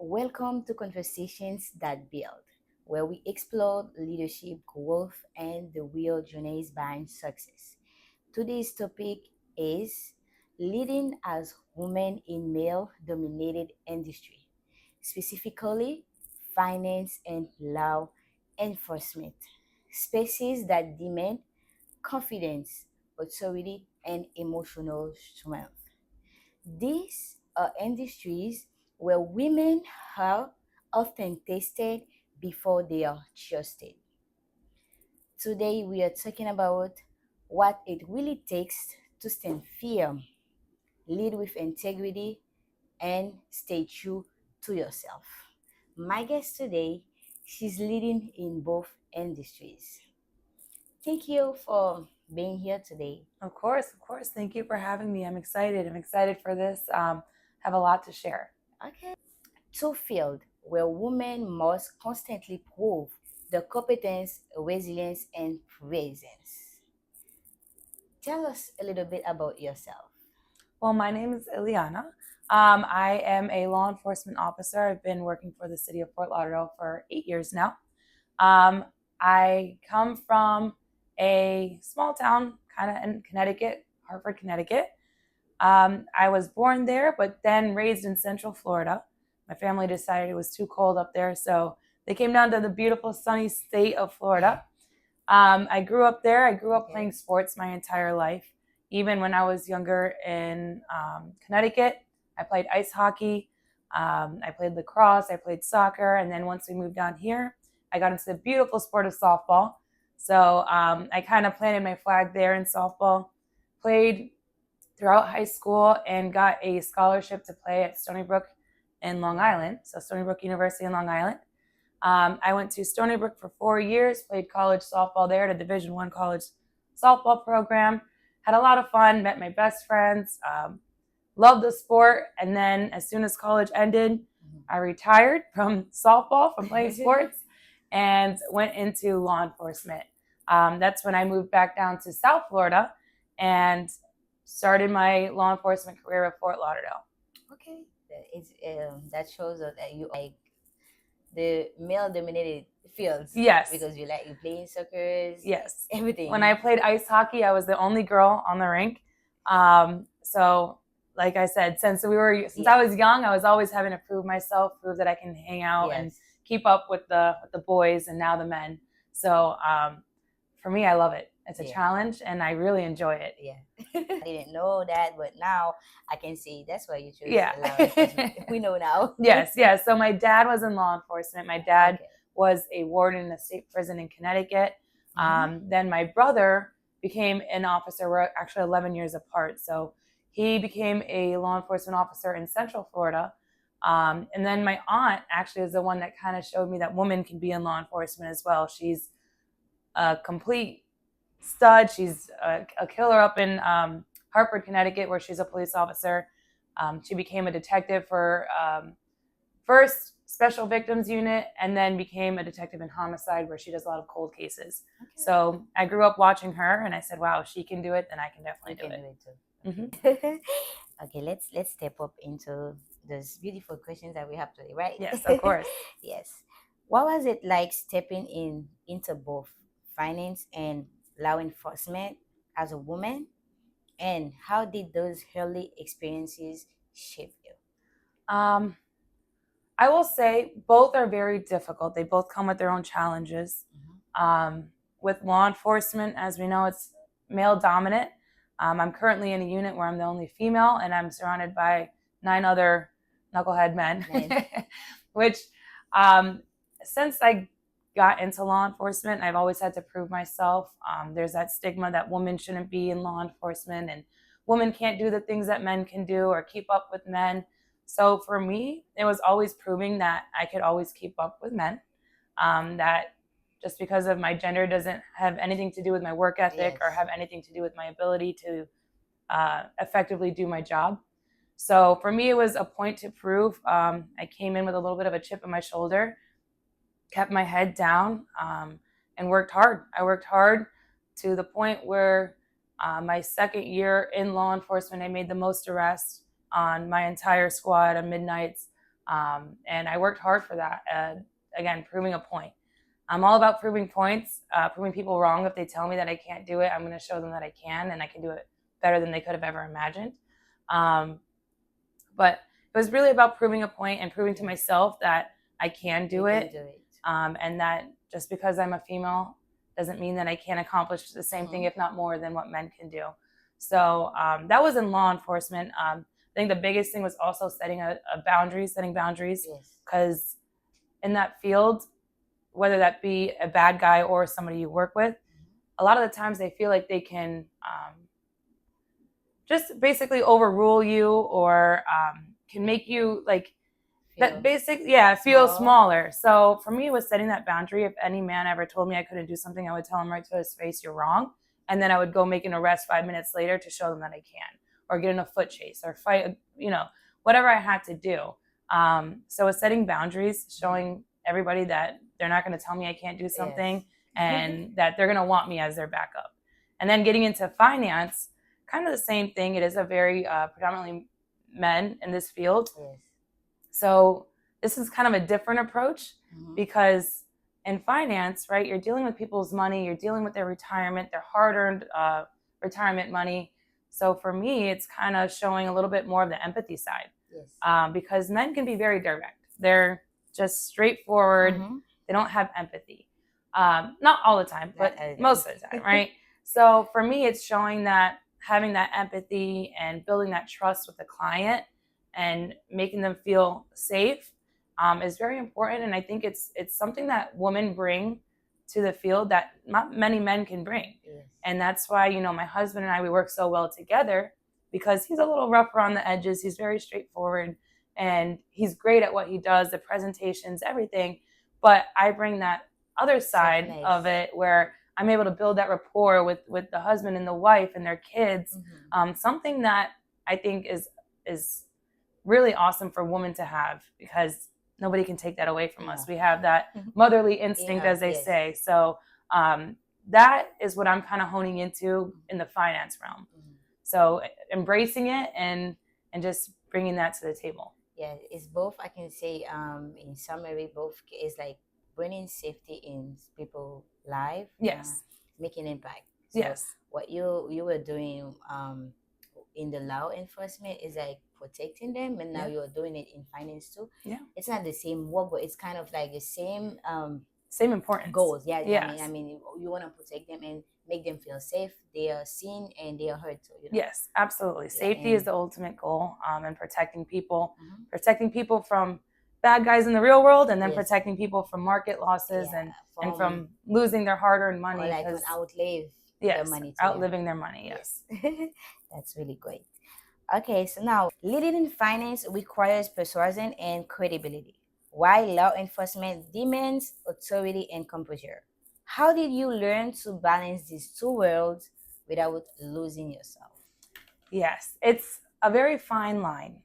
Welcome to Conversations That Build, where we explore leadership, growth, and the real journeys behind success. Today's topic is leading as women in male dominated industry, specifically finance and law enforcement, spaces that demand confidence, authority, and emotional strength. These are industries where women are often tested before they are trusted. Today, we are talking about what it really takes to stand firm, lead with integrity, and stay true to yourself. My guest today, she's leading in both industries. Thank you for being here today. Of course, of course. Thank you for having me. I'm excited. I'm excited for this. Have a lot to share. Okay. Two fields where women must constantly prove their competence, resilience, and presence. Tell us a little bit about yourself. Well, my name is Ileana. I am a law enforcement officer. I've been working for the city of Fort Lauderdale for 8 years now. Um, I come from a small town kind of in Connecticut, Hartford, Connecticut. I was born there, but then raised in Central Florida. My family decided it was too cold up there, so they came down to the beautiful sunny state of Florida. I grew up there. I grew up playing sports my entire life. Even when I was younger in Connecticut, I played ice hockey. I played lacrosse. I played soccer. And then once we moved down here, I got into the beautiful sport of softball. So I kind of planted my flag there in softball. Played throughout high school and got a scholarship to play at Stony Brook in Long Island. So Stony Brook University in Long Island. I went to Stony Brook for 4 years, played college softball there at a Division I college softball program. Had a lot of fun, met my best friends, loved the sport. And then as soon as college ended, I retired from softball, from playing sports, and went into law enforcement. That's when I moved back down to South Florida and started my law enforcement career at Fort Lauderdale. Okay, that shows us that you like the male-dominated fields. Yes. Because you playing soccer. Yes. Everything. When I played ice hockey, I was the only girl on the rink. So like I said, since I was young, I was always having to prove myself, prove that I can hang out and keep up with the boys and now the men. So for me, I love it. It's a challenge and I really enjoy it. Yeah. I didn't know that, but now I can see that's why you chose Yeah. law enforcement. We know now. Yes. So my dad was in law enforcement. My dad was a warden in a state prison in Connecticut. Then my brother became an officer. We're actually 11 years apart. So he became a law enforcement officer in Central Florida. And then my aunt actually is the one that kind of showed me that women can be in law enforcement as well. She's a complete stud. She's a killer up in Hartford, Connecticut, where she's a police officer. She became a detective for first Special Victims Unit and then became a detective in homicide, where she does a lot of cold cases. Okay. So I grew up watching her and I said, wow, if she can do it, then I can definitely do it too. Mm-hmm. Okay, let's step up into those beautiful questions that we have today, right? Yes, of course. Yes. What was it like stepping into both finance and law enforcement as a woman? And how did those early experiences shape you? I will say both are very difficult. They both come with their own challenges. With law enforcement, as we know, it's male dominant. I'm currently in a unit where I'm the only female and I'm surrounded by 9 other knucklehead men. Nice. Which since I got into law enforcement, I've always had to prove myself. There's that stigma that women shouldn't be in law enforcement and women can't do the things that men can do or keep up with men. So for me, it was always proving that I could always keep up with men, that just because of my gender doesn't have anything to do with my work ethic or have anything to do with my ability to effectively do my job. So for me, it was a point to prove. I came in with a little bit of a chip on my shoulder, kept my head down, and worked hard. I worked hard to the point where my second year in law enforcement, I made the most arrests on my entire squad on midnights. And I worked hard for that. Again, proving a point. I'm all about proving points, proving people wrong. If they tell me that I can't do it, I'm going to show them that I can, and I can do it better than they could have ever imagined. But it was really about proving a point and proving to myself that I can do it. And that just because I'm a female doesn't mean that I can't accomplish the same thing, if not more, than what men can do. So that was in law enforcement. I think the biggest thing was also setting boundaries, because in that field, whether that be a bad guy or somebody you work with, a lot of the times they feel like they can just basically overrule you, or can make you like feel smaller. So for me, it was setting that boundary. If any man ever told me I couldn't do something, I would tell him right to his face, "You're wrong." And then I would go make an arrest 5 minutes later to show them that I can, or get in a foot chase, or fight, whatever I had to do. So it's setting boundaries, showing everybody that they're not going to tell me I can't do something, and that they're going to want me as their backup. And then getting into finance, kind of the same thing. It is a very predominantly men in this field. So this is kind of a different approach, because in finance, right, you're dealing with people's money, you're dealing with their retirement, their hard-earned retirement money. So for me, it's kind of showing a little bit more of the empathy side, because men can be very direct. They're just straightforward. They don't have empathy. Not all the time, but most of the time, right? So for me, it's showing that having that empathy and building that trust with the client and making them feel safe is very important. And I think it's something that women bring to the field that not many men can bring. And that's why, my husband and I, we work so well together, because he's a little rough around the edges. He's very straightforward, and he's great at what he does, the presentations, everything. But I bring that other side of it, where I'm able to build that rapport with the husband and the wife and their kids. Something that I think is really awesome for women to have, because nobody can take that away from us. We have that motherly instinct, as they say. So that is what I'm kind of honing into in the finance realm. So embracing it and just bringing that to the table. Yeah, it's both. I can say in summary, both is like bringing safety in people's life. Making impact. So what you were doing in the law enforcement is like protecting them, and now you're doing it in finance too. It's not the same work, but it's kind of like the same importance goals. I mean you want to protect them and make them feel safe. They are seen and they are heard too. Yes, absolutely. Safety is the ultimate goal, and protecting people from bad guys in the real world, and then protecting people from market losses and from losing their hard-earned money, or like outlive their money too, outliving their money. That's really great. Okay, so now leading in finance requires persuasion and credibility, while law enforcement demands authority and composure. How did you learn to balance these two worlds without losing yourself? Yes, it's a very fine line.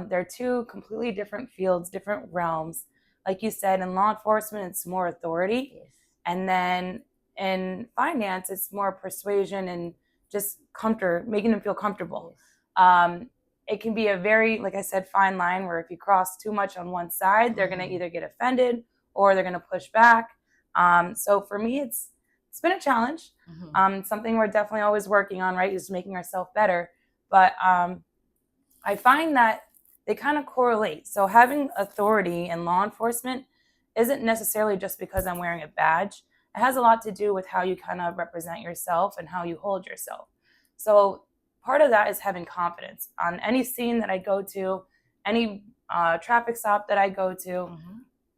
They're two completely different fields, different realms. Like you said, in law enforcement, it's more authority. And then in finance, it's more persuasion and just making them feel comfortable. It can be a very, like I said, fine line, where if you cross too much on one side, they're going to either get offended or they're going to push back. So for me, it's been a challenge. Something we're definitely always working on, right? Just making ourselves better. But I find that they kind of correlate. So having authority in law enforcement isn't necessarily just because I'm wearing a badge. It has a lot to do with how you kind of represent yourself and how you hold yourself. So part of that is having confidence. On any scene that I go to, any traffic stop that I go to,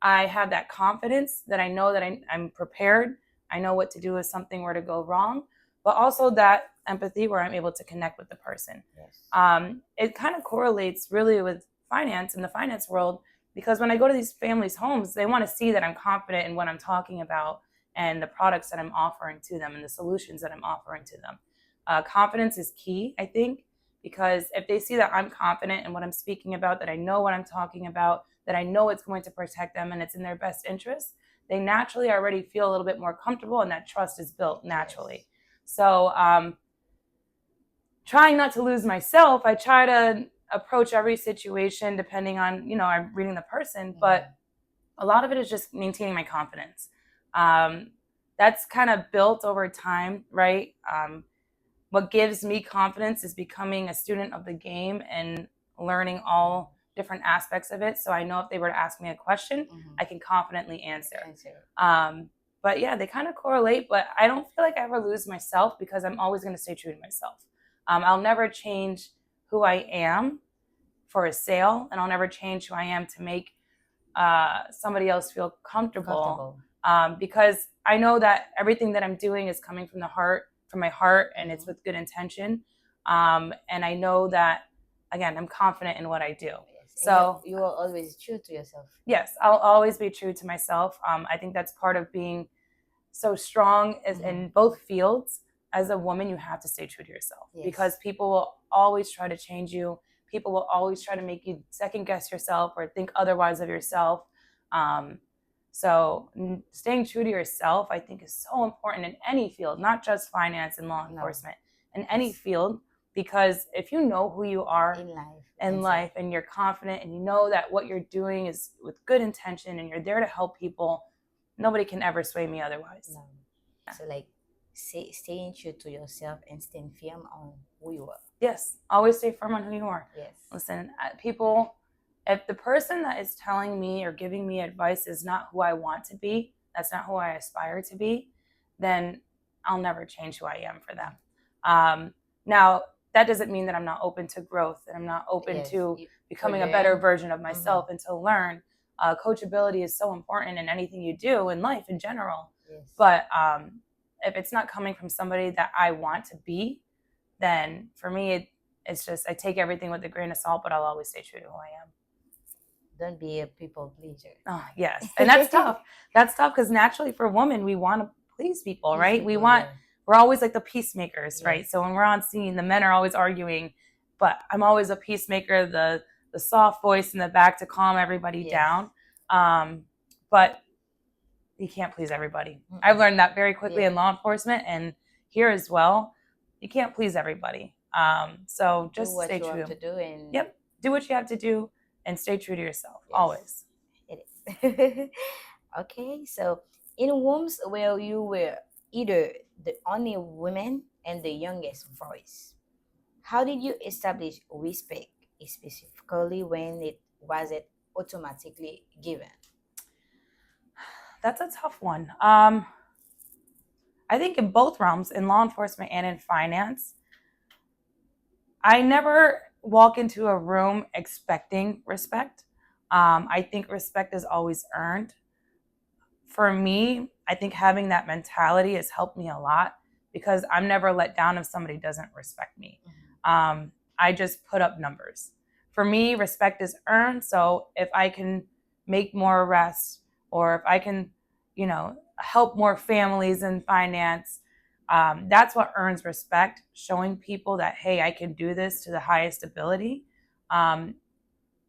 I have that confidence that I know that I'm prepared. I know what to do if something were to go wrong, but also that empathy where I'm able to connect with the person. It kind of correlates really with finance in the finance world, because when I go to these families' homes, they want to see that I'm confident in what I'm talking about and the products that I'm offering to them and the solutions that I'm offering to them. Confidence is key, I think, because if they see that I'm confident in what I'm speaking about, that I know what I'm talking about, that I know it's going to protect them and it's in their best interest, they naturally already feel a little bit more comfortable, and that trust is built naturally. So trying not to lose myself, I try to approach every situation depending on, I'm reading the person, but a lot of it is just maintaining my confidence. That's kind of built over time, right? What gives me confidence is becoming a student of the game and learning all different aspects of it. So I know if they were to ask me a question, I can confidently answer. But yeah, they kind of correlate, but I don't feel like I ever lose myself because I'm always going to stay true to myself. I'll never change who I am for a sale, and I'll never change who I am to make somebody else feel comfortable. Because I know that everything that I'm doing is coming from my heart, and it's with good intention. And I know that, again, I'm confident in what I do. So you are always true to yourself. Yes, I'll always be true to myself. I think that's part of being so strong in both fields. As a woman, you have to stay true to yourself, because people will always try to change you. People will always try to make you second guess yourself or think otherwise of yourself. So staying true to yourself, I think, is so important in any field, not just finance and law enforcement, in any field. Because if you know who you are in life and you're confident and you know that what you're doing is with good intention and you're there to help people, nobody can ever sway me otherwise. No. So like staying true to yourself and staying firm on who you are. Yes, always stay firm on who you are. Yes. Listen, people, if the person that is telling me or giving me advice is not who I want to be, that's not who I aspire to be, then I'll never change who I am for them. Now, that doesn't mean that I'm not open to growth and I'm not open to becoming a better version of myself and to learn. Coachability is so important in anything you do in life in general. But if it's not coming from somebody that I want to be, then for me, it's just, I take everything with a grain of salt, but I'll always stay true to who I am. Don't be a people pleaser. Oh, yes. And that's tough. That's tough because naturally for women, we want to please people, right? We're always like the peacemakers, right? So when we're on scene, the men are always arguing, but I'm always a peacemaker, the soft voice in the back to calm everybody down. But you can't please everybody. I've learned that very quickly in law enforcement and here as well. You can't please everybody. So just stay true. Do what you have to do and stay true to yourself, always. It is. Okay, so in rooms where you were either the only woman and the youngest voice, how did you establish respect, specifically when it wasn't automatically given? That's a tough one. I think in both realms, in law enforcement and in finance, I never walk into a room expecting respect. I think respect is always earned. For me, I think having that mentality has helped me a lot because I'm never let down if somebody doesn't respect me. I just put up numbers. For me, respect is earned. So if I can make more arrests or if I can, help more families in finance, that's what earns respect, showing people that, hey, I can do this to the highest ability,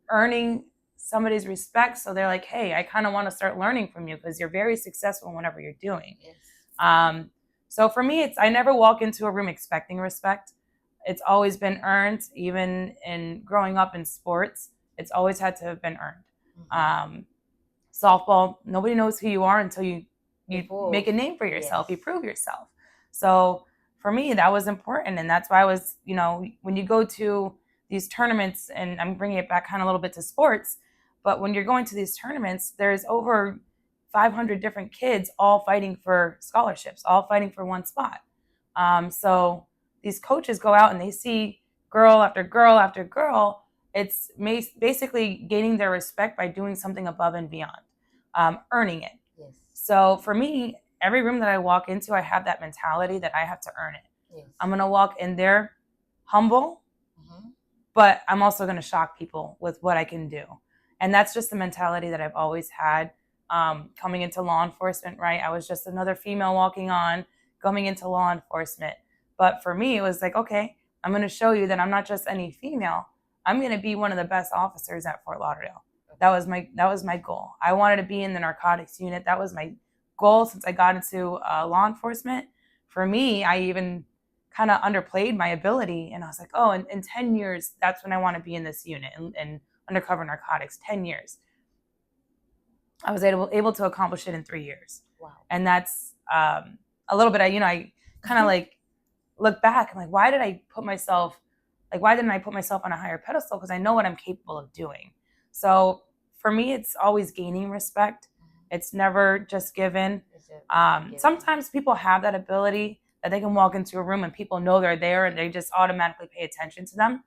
earning somebody's respect. So they're like, hey, I kind of want to start learning from you because you're very successful in whatever you're doing. So for me, I never walk into a room expecting respect. It's always been earned. Even in growing up in sports, it's always had to have been earned. Softball, nobody knows who you are until you make a name for yourself. You prove yourself. So for me, that was important. And that's why I was, when you go to these tournaments, and I'm bringing it back kind of a little bit to sports, but when you're going to these tournaments, there's over 500 different kids all fighting for scholarships, all fighting for one spot. So these coaches go out and they see girl after girl after girl. It's basically gaining their respect by doing something above and beyond, earning it. So for me, every room that I walk into, I have that mentality that I have to earn it. I'm going to walk in there humble, but I'm also going to shock people with what I can do. And that's just the mentality that I've always had coming into law enforcement, right? I was just another female walking on, coming into law enforcement. But for me, it was like, okay, I'm going to show you that I'm not just any female. I'm going to be one of the best officers at Fort Lauderdale. That was my goal. I wanted to be in the narcotics unit. That was my goal since I got into law enforcement. For me, I even kind of underplayed my ability. And I was like, oh, in 10 years, that's when I want to be in this unit and undercover narcotics, 10 years. I was able to accomplish it in 3 years. Wow. And that's a little bit, I kind of like look back. I'm like, why didn't I put myself on a higher pedestal? Because I know what I'm capable of doing. So for me, it's always gaining respect. It's never just given. Sometimes people have that ability that they can walk into a room and people know they're there and they just automatically pay attention to them.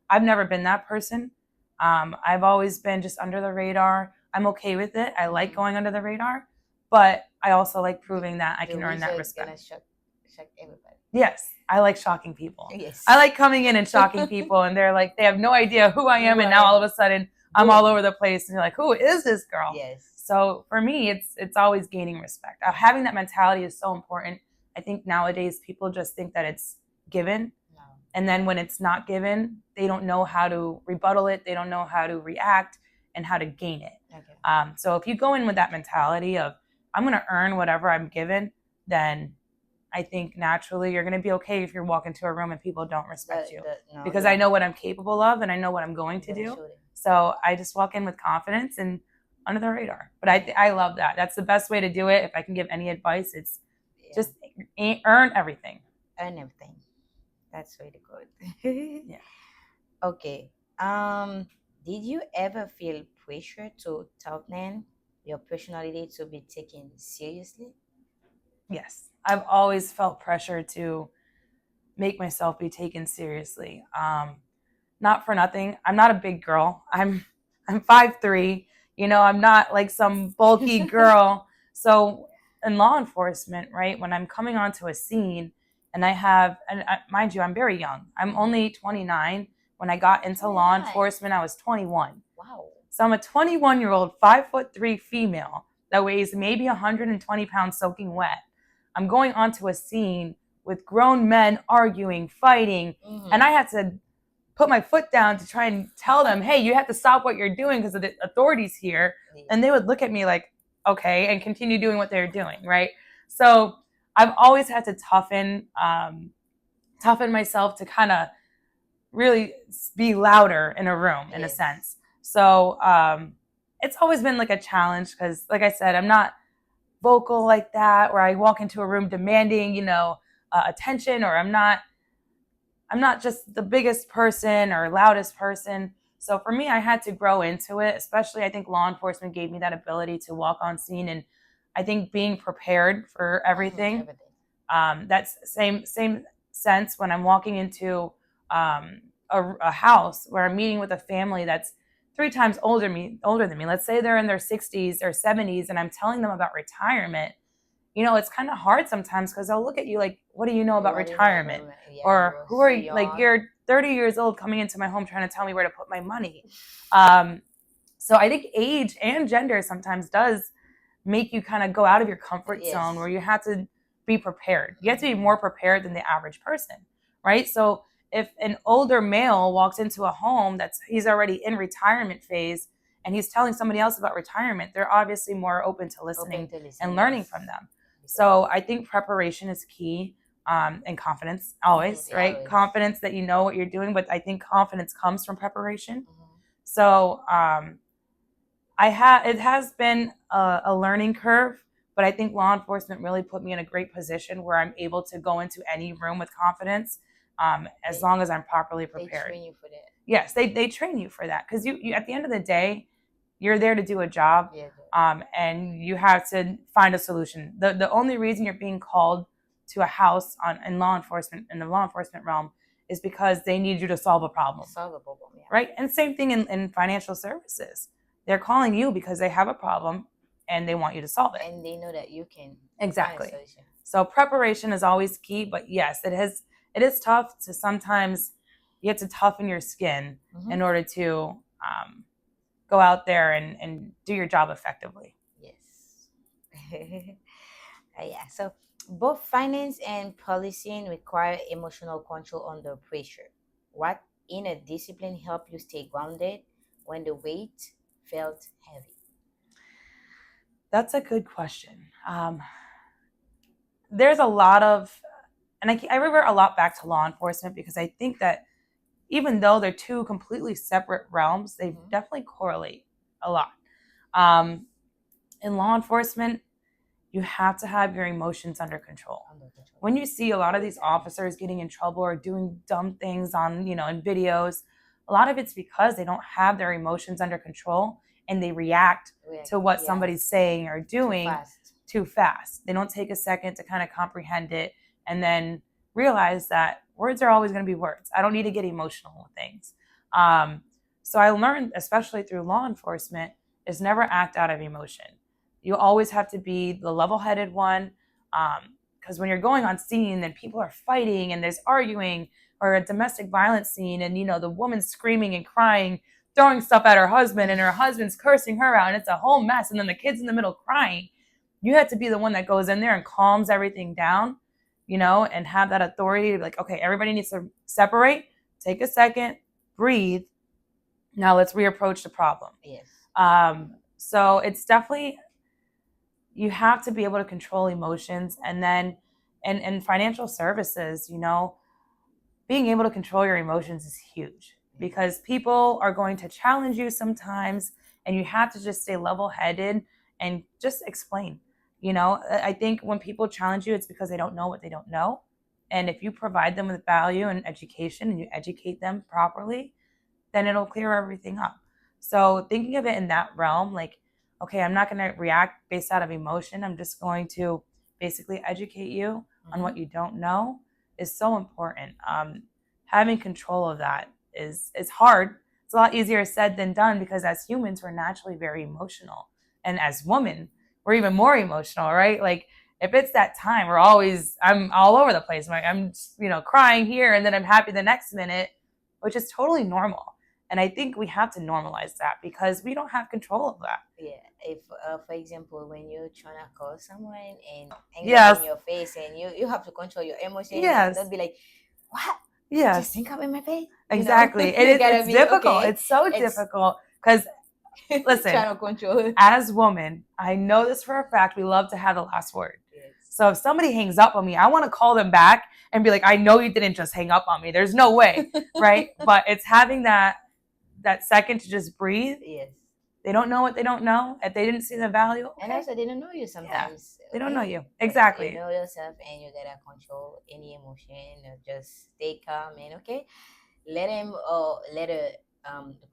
I've never been that person. I've always been just under the radar. I'm okay with it. I like going under the radar, but I also like proving that I can earn that respect. Gonna shock everybody. Yes, I like shocking people. Yes. I like coming in and shocking people, and they're like, they have no idea who I am, and now all of a sudden I'm all over the place, and you're like, who is this girl? Yes. So for me, it's always gaining respect. Having that mentality is so important. I think nowadays people just think that it's given. No. And then when it's not given, they don't know how to rebuttal it. They don't know how to react and how to gain it. Okay. So if you go in with that mentality of, I'm going to earn whatever I'm given, then I think naturally you're going to be okay if you walk into a room and people don't respect you. Because I know what I'm capable of and I know what I'm going to do. So I just walk in with confidence and under the radar. But I love that. That's the best way to do it. If I can give any advice, it's just earn everything. Earn everything. That's really good. Yeah. Okay. Did you ever feel pressure to toughen your personality to be taken seriously? Yes. I've always felt pressure to make myself be taken seriously. Not for nothing. I'm not a big girl. I'm 5'3". I'm not like some bulky girl. So in law enforcement, right, when I'm coming onto a scene and mind you, I'm very young. I'm only 29. When I got into law enforcement, I was 21. Wow. So I'm a 21-year-old, 5'3" female that weighs maybe 120 pounds soaking wet. I'm going onto a scene with grown men arguing, fighting, and I had to put my foot down to try and tell them, hey, you have to stop what you're doing because of the authorities here. And they would look at me like, okay, and continue doing what they're doing, right? So I've always had to toughen myself to kind of really be louder in a room, in a sense. So it's always been like a challenge because, like I said, I'm not vocal like that where I walk into a room demanding, attention, or I'm not just the biggest person or loudest person. So for me, I had to grow into it, especially I think law enforcement gave me that ability to walk on scene. And I think being prepared for everything. That's same sense when I'm walking into a house where I'm meeting with a family that's 3 times older than me. Let's say they're in their 60s or 70s and I'm telling them about retirement. It's kind of hard sometimes because they'll look at you like, what do you know about retirement? Or who are you? Like, you're 30 years old coming into my home trying to tell me where to put my money. So I think age and gender sometimes does make you kind of go out of your comfort zone where you have to be prepared. You have to be more prepared than the average person, right? So if an older male walks into a home he's already in retirement phase and he's telling somebody else about retirement, they're obviously more open to listening and learning from them. So I think preparation is key, and confidence always, right? Always. Confidence that you know what you're doing, but I think confidence comes from preparation. So it has been a learning curve, but I think law enforcement really put me in a great position where I'm able to go into any room with confidence, as long as I'm properly prepared. They train you for that. Yes, they train you for that because you at the end of the day, you're there to do a job, and you have to find a solution. The only reason you're being called to a house in the law enforcement realm is because they need you to solve a problem. Right? And same thing in financial services. They're calling you because they have a problem and they want you to solve it. And they know that you can. Exactly. So preparation is always key, but yes, it is tough to sometimes you have to toughen your skin in order to go out there and do your job effectively. Yes. Yeah. So both finance and policing require emotional control under pressure. What inner discipline helped you stay grounded when the weight felt heavy? That's a good question. There's a lot of And I revert a lot back to law enforcement because I think that even though they're two completely separate realms, they definitely correlate a lot. In law enforcement, you have to have your emotions under control. When you see a lot of these officers getting in trouble or doing dumb things on, in videos, a lot of it's because they don't have their emotions under control and they react to what somebody's saying or doing too fast. They don't take a second to kind of comprehend it and then realize that words are always going to be words. I don't need to get emotional with things. So I learned, especially through law enforcement, is never act out of emotion. You always have to be the level-headed one, because when you're going on scene and people are fighting and there's arguing, or a domestic violence scene and the woman's screaming and crying, throwing stuff at her husband and her husband's cursing her out and it's a whole mess and then the kid's in the middle crying, you have to be the one that goes in there and calms everything down, and have that authority to be like, okay, everybody needs to separate, take a second, breathe. Now let's reapproach the problem. Yes. So it's definitely, you have to be able to control emotions. And then in financial services, being able to control your emotions is huge because people are going to challenge you sometimes and you have to just stay level-headed and just explain. I think when people challenge you, it's because they don't know what they don't know. And if you provide them with value and education and you educate them properly, then it'll clear everything up. So thinking of it in that realm, like, okay, I'm not going to react based out of emotion. I'm just going to basically educate you on what you don't know is so important. Having control of that is hard. It's a lot easier said than done because as humans, we're naturally very emotional. And as women, we're even more emotional, right? Like if it's that time, I'm all over the place. I'm crying here and then I'm happy the next minute, which is totally normal. And I think we have to normalize that because we don't have control of that. Yeah. If, for example, when you're trying to call someone and Yes. in your face and you have to control your emotions, Yes. don't be like, what? Yes. Just think up in my face. Exactly. It's difficult. Okay. It's so difficult because, listen, trying to control. As women, I know this for a fact, we love to have the last word. Yes. So if somebody hangs up on me, I want to call them back and be like, I know you didn't just hang up on me. There's no way, right? But it's having that second to just breathe. Yes. They don't know what they don't know. If they didn't see the value. Okay. And also they don't know you sometimes. Yeah, they don't know you. Exactly. You know yourself and you gotta control any emotion. Just stay calm and okay. Let him let a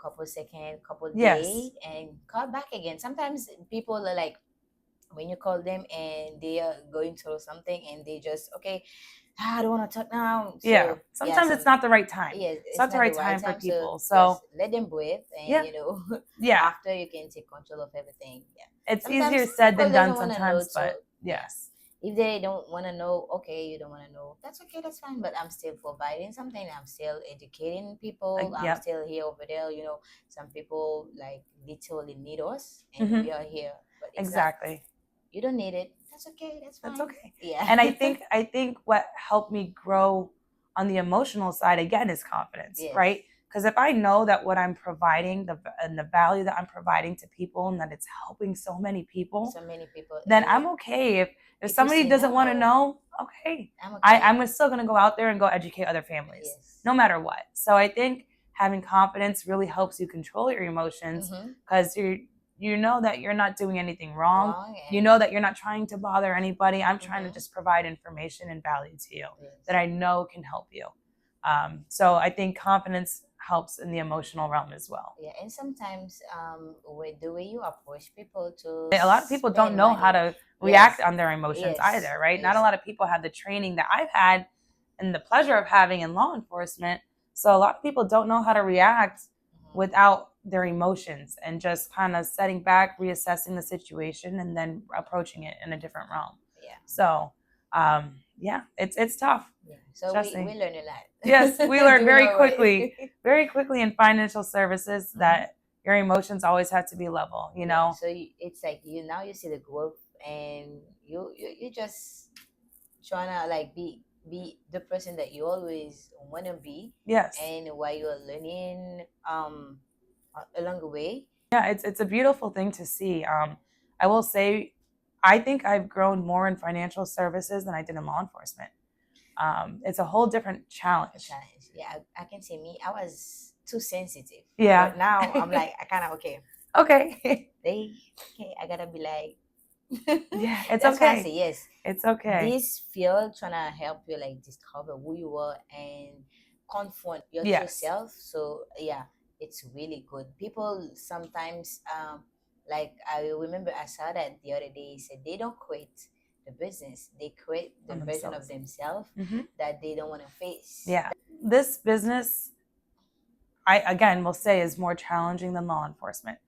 couple seconds, couple days and call back again. Sometimes people are like when you call them and they are going through something and they just okay, I don't want to talk now. So, sometimes it's not the right time. Yeah, it's not the right time for people. So let them breathe, and after you can take control of everything. Yeah, it's easier said than done sometimes, but yes. If they don't want to know, okay, you don't want to know. That's okay, that's fine. But I'm still providing something. I'm still educating people. I'm still here over there. Some people like literally need us, and we are here. But exactly. You don't need it. That's okay. That's fine. That's okay. Yeah. And I think what helped me grow on the emotional side again is confidence, right? Because if I know that what I'm providing, the value that I'm providing to people, and that it's helping so many people, then I'm okay. If somebody doesn't want to know, okay, I'm still going to go out there and go educate other families, no matter what. So I think having confidence really helps you control your emotions because you know that you're not doing anything wrong. You know that you're not trying to bother anybody. I'm trying to just provide information and value to you that I know can help you. So I think confidence helps in the emotional realm as well. Yeah, and sometimes with the way you approach people to a lot of people don't know how to react on their emotions either, right? Not a lot of people have the training that I've had and the pleasure of having in law enforcement. So a lot of people don't know how to react without their emotions and just kind of setting back, reassessing the situation, and then approaching it in a different realm. Yeah. So, it's tough. Yeah. So we learn a lot. Yes, we learn very quickly in financial services that your emotions always have to be level. So it's like you see the growth, and you just trying to like be the person that you always want to be. Yes. And while you're learning along the way. Yeah, it's a beautiful thing to see. I will say, I think I've grown more in financial services than I did in law enforcement. It's a whole different challenge. Yeah, I can say me. I was too sensitive. Yeah. But now I'm like, I kind of okay. Okay. I gotta be like. Yeah, it's That's why I okay. say yes. It's okay. This field trying to help you like discover who you are and confront your true Yes. self. So yeah, it's really good. People sometimes like I remember I saw that the other day. He said they don't quit the business; they quit the On version of themselves. themselves that they don't want to face. Yeah, this business, I again will say, is more challenging than law enforcement.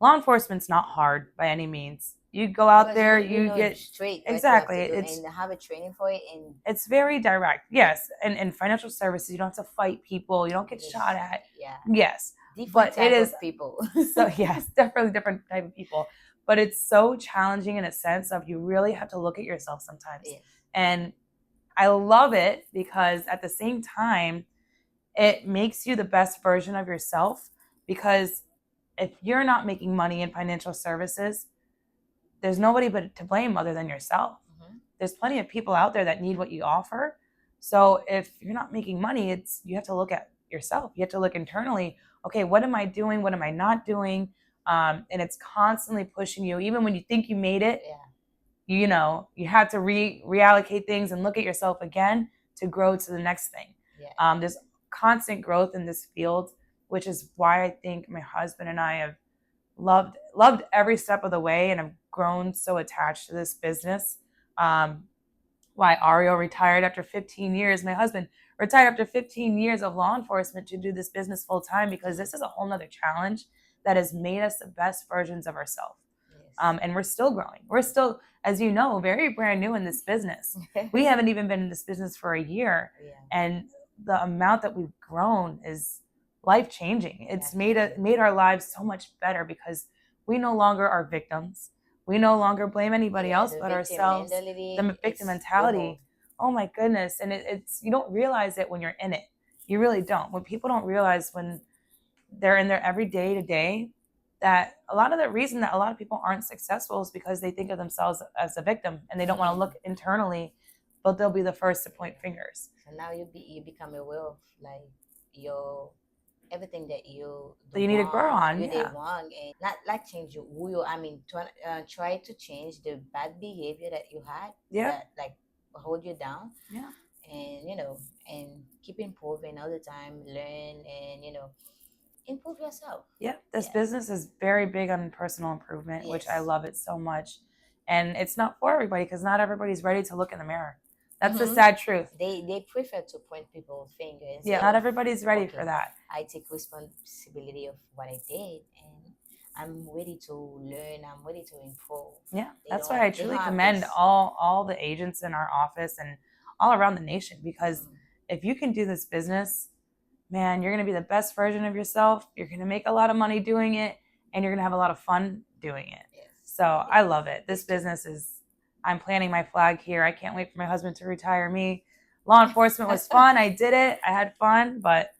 Law enforcement's not hard by any means. You go out Because there, you know get straight what exactly. you have to do and have a training for it, and It's very direct. Yes, and in financial services, you don't have to fight people. You don't get Yes. shot at. Yeah. Yes, different but type it is of people. so yes, definitely different type of people. But it's so challenging in a sense of you really have to look at yourself sometimes. Yes. And I love it because at the same time, it makes you the best version of yourself, because if you're not making money in financial services, there's nobody but to blame other than yourself. Mhm. There's plenty of people out there that need what you offer. So if you're not making money, you have to look at yourself. You have to look internally. Okay, what am I doing? What am I not doing? And it's constantly pushing you, even when you think you made it. Yeah. You have to reallocate things and look at yourself again to grow to the next thing. Yeah. There's constant growth in this field, which is why I think my husband and I have loved every step of the way and have grown so attached to this business. Why Ario retired after 15 years. My husband retired after 15 years of law enforcement to do this business full time, because this is a whole nother challenge that has made us the best versions of ourselves. Yes. And we're still growing. We're still, as you know, very brand new in this business. We haven't even been in this business for a year. Yeah. And the amount that we've grown is life-changing. It's made our lives so much better, because we no longer are victims. We no longer blame anybody else but ourselves. The victim mentality. Oh my goodness. And it's you don't realize it when you're in it. You really don't. When people don't realize when they're in their every day to day, that a lot of the reason that a lot of people aren't successful is because they think of themselves as a victim and they don't want to look internally, but they'll be the first to point fingers. So now you become aware of like your everything that you need to grow on. You did wrong, and not like change who you. I mean, try to change the bad behavior that you had. Yeah. That like hold you down. Yeah. And and keep improving all the time. Learn and improve yourself. Yeah, this business is very big on personal improvement, which I love it so much. And it's not for everybody, because not everybody's ready to look in the mirror. That's the sad truth. They prefer to point people's fingers. Yeah, not everybody's ready for that. I take responsibility of what I did, and I'm ready to learn. I'm ready to improve. Yeah, that's why I truly commend all the agents in our office and all around the nation, because if you can do this business, man, you're going to be the best version of yourself. You're going to make a lot of money doing it, and you're going to have a lot of fun doing it. Yes. So I love it. This business I'm planting my flag here. I can't wait for my husband to retire me. Law enforcement was fun. I did it. I had fun, but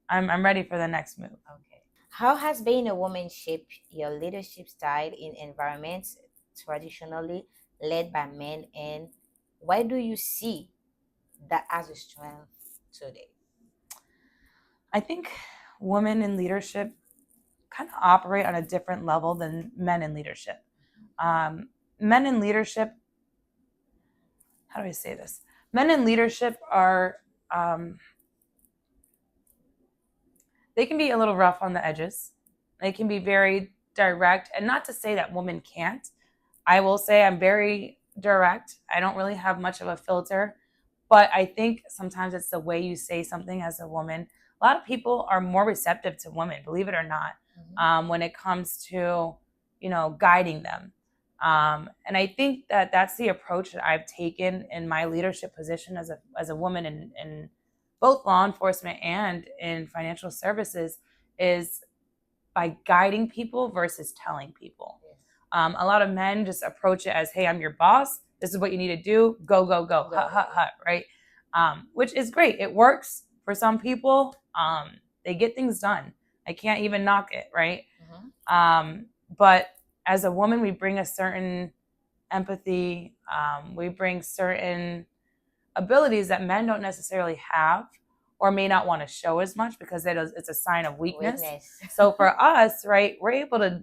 I'm ready for the next move. Okay. How has being a woman shaped your leadership style in environments traditionally led by men, and why do you see that as a strength today? I think women in leadership kind of operate on a different level than men in leadership. Men in leadership, how do I say this? Men in leadership are, they can be a little rough on the edges. They can be very direct, and not to say that women can't. I will say I'm very direct. I don't really have much of a filter, but I think sometimes it's the way you say something as a woman. A lot of people are more receptive to women, believe it or not, when it comes to, guiding them. And I think that that's the approach that I've taken in my leadership position as a woman in both law enforcement and in financial services, is by guiding people versus telling people. Yes. A lot of men just approach it as, hey, I'm your boss. This is what you need to do. Go, go, go. Hut, hut, hut, right? Which is great. It works for some people. They get things done. I can't even knock it, right? But as a woman, we bring a certain empathy. We bring certain abilities that men don't necessarily have or may not want to show as much because it's a sign of weakness. So for us, right, we're able to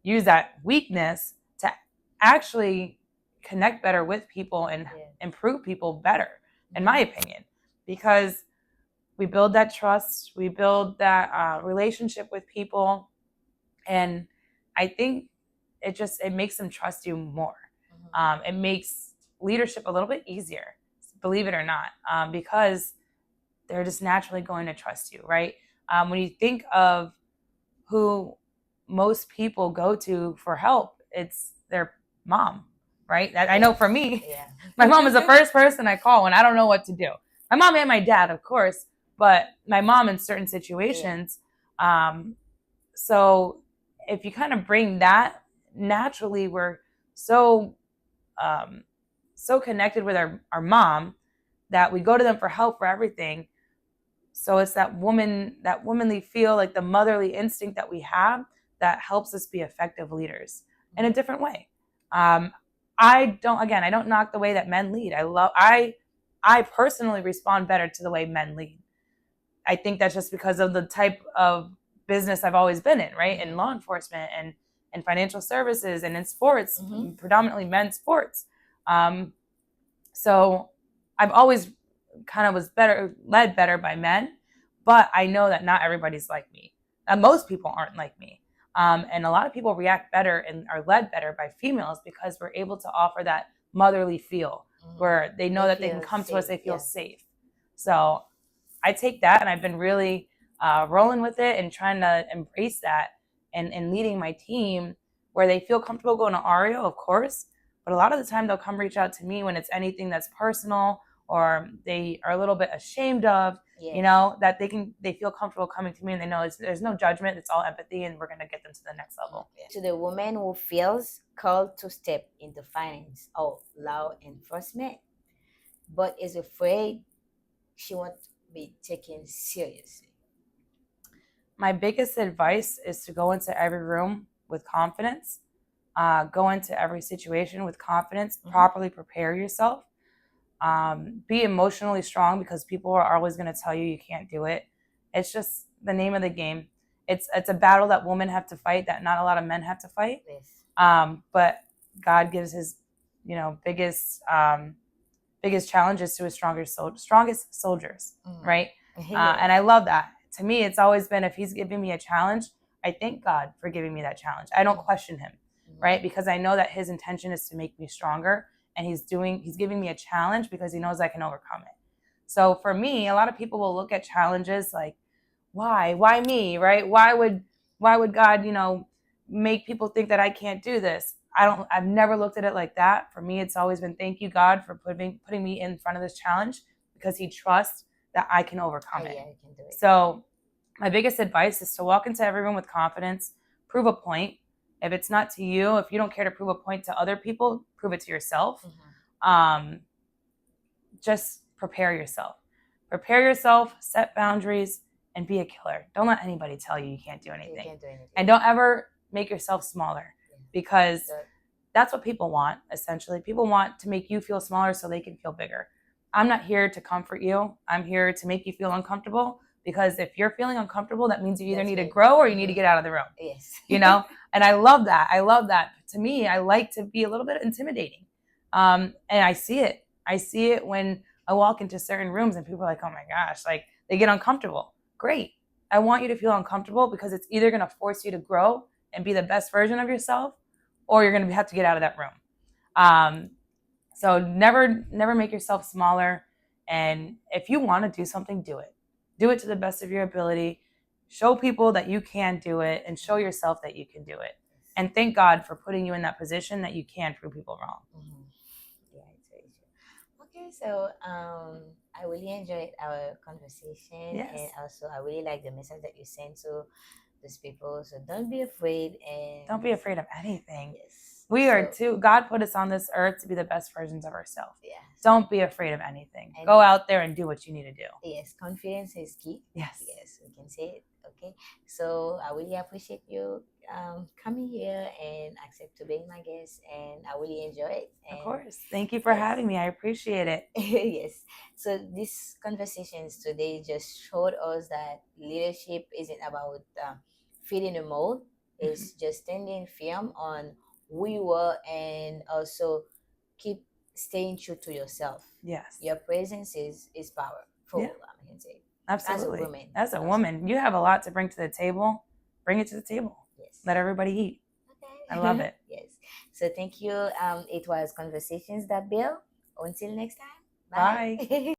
use that weakness to actually connect better with people and improve people better, in my opinion, because we build that trust, we build that relationship with people, and I think it makes them trust you more. It makes leadership a little bit easier, believe it or not, because they're just naturally going to trust you, right? When you think of who most people go to for help, it's their mom, right? I know for me, my mom is the first person I call when I don't know what to do. My mom and my dad, of course, but my mom in certain situations. So if you kind of bring that, naturally we're so connected with our mom that we go to them for help for everything. So it's that womanly feel, like the motherly instinct that we have, that helps us be effective leaders in a different way. I don't knock the way that men lead. I personally respond better to the way men lead. I think that's just because of the type of business I've always been in, right? In law enforcement and financial services and in sports, predominantly men's sports. So I've always kind of was led better by men, but I know that not everybody's like me. Most people aren't like me. And a lot of people react better and are led better by females because we're able to offer that motherly feel where they know that they can come to us, they feel safe. So I take that, and I've been really rolling with it and trying to embrace that and leading my team where they feel comfortable going to Ario, of course, but a lot of the time they'll come reach out to me when it's anything that's personal or they are a little bit ashamed of, that they feel comfortable coming to me and they know there's no judgment, it's all empathy, and we're going to get them to the next level. To the woman who feels called to step into finance or law enforcement, but is afraid she won't be taken seriously. My biggest advice is to go into every room with confidence, go into every situation with confidence, properly prepare yourself. Be emotionally strong because people are always going to tell you can't do it. It's just the name of the game. It's a battle that women have to fight that not a lot of men have to fight. But God gives his, biggest challenges to his strongest soldiers, right? And I love that. To me, it's always been, if he's giving me a challenge, I thank God for giving me that challenge. I don't question him, right? Because I know that his intention is to make me stronger. And he's giving me a challenge because he knows I can overcome it. So for me, a lot of people will look at challenges like, why me, right? Why would God, make people think that I can't do this? I've never looked at it like that. For me, it's always been, thank you, God, for putting me in front of this challenge because he trusts that I can overcome it. I can do it. So my biggest advice is to walk into every room with confidence, prove a point. If it's not to you, if you don't care to prove a point to other people, prove it to yourself. Just prepare yourself. Prepare yourself, set boundaries, and be a killer. Don't let anybody tell you can't do anything. You can't do anything. And don't ever make yourself smaller because that's what people want, essentially. People want to make you feel smaller so they can feel bigger. I'm not here to comfort you. I'm here to make you feel uncomfortable because if you're feeling uncomfortable, that means you either need to grow or you need to get out of the room. Yes. And I love that. To me, I like to be a little bit intimidating. And I see it. I see it when I walk into certain rooms and people are like, oh my gosh, like they get uncomfortable. Great. I want you to feel uncomfortable because it's either going to force you to grow and be the best version of yourself or you're going to have to get out of that room. So never make yourself smaller. And if you want to do something, do it. Do it to the best of your ability. Show people that you can do it and show yourself that you can do it. And thank God for putting you in that position that you can prove people wrong. Yeah, it's very true. Okay, so I really enjoyed our conversation. Yes. And also I really like the message that you sent to those people. So don't be afraid. And don't be afraid of anything. Yes. We are too. God put us on this earth to be the best versions of ourselves. Yeah. Don't be afraid of anything. Go out there and do what you need to do. Yes, confidence is key. Yes. Yes, we can say it. Okay, so I really appreciate you coming here and accept to being my guest, and I really enjoy it. Of And course. Thank you for yes, having me. I appreciate it. yes. So these conversations today just showed us that leadership isn't about fitting a mold. Mhm. It's just standing firm on who you are, and also keep staying true to yourself. Yes. Your presence is Yeah, powerful. I can say, as a absolutely. woman, As a also. woman, you have a lot to bring to the table. Bring it to the table. Yes. Let everybody eat. I love Okay. it. Yes. So thank you. It was Conversations That Build. Until next time. Bye. Bye.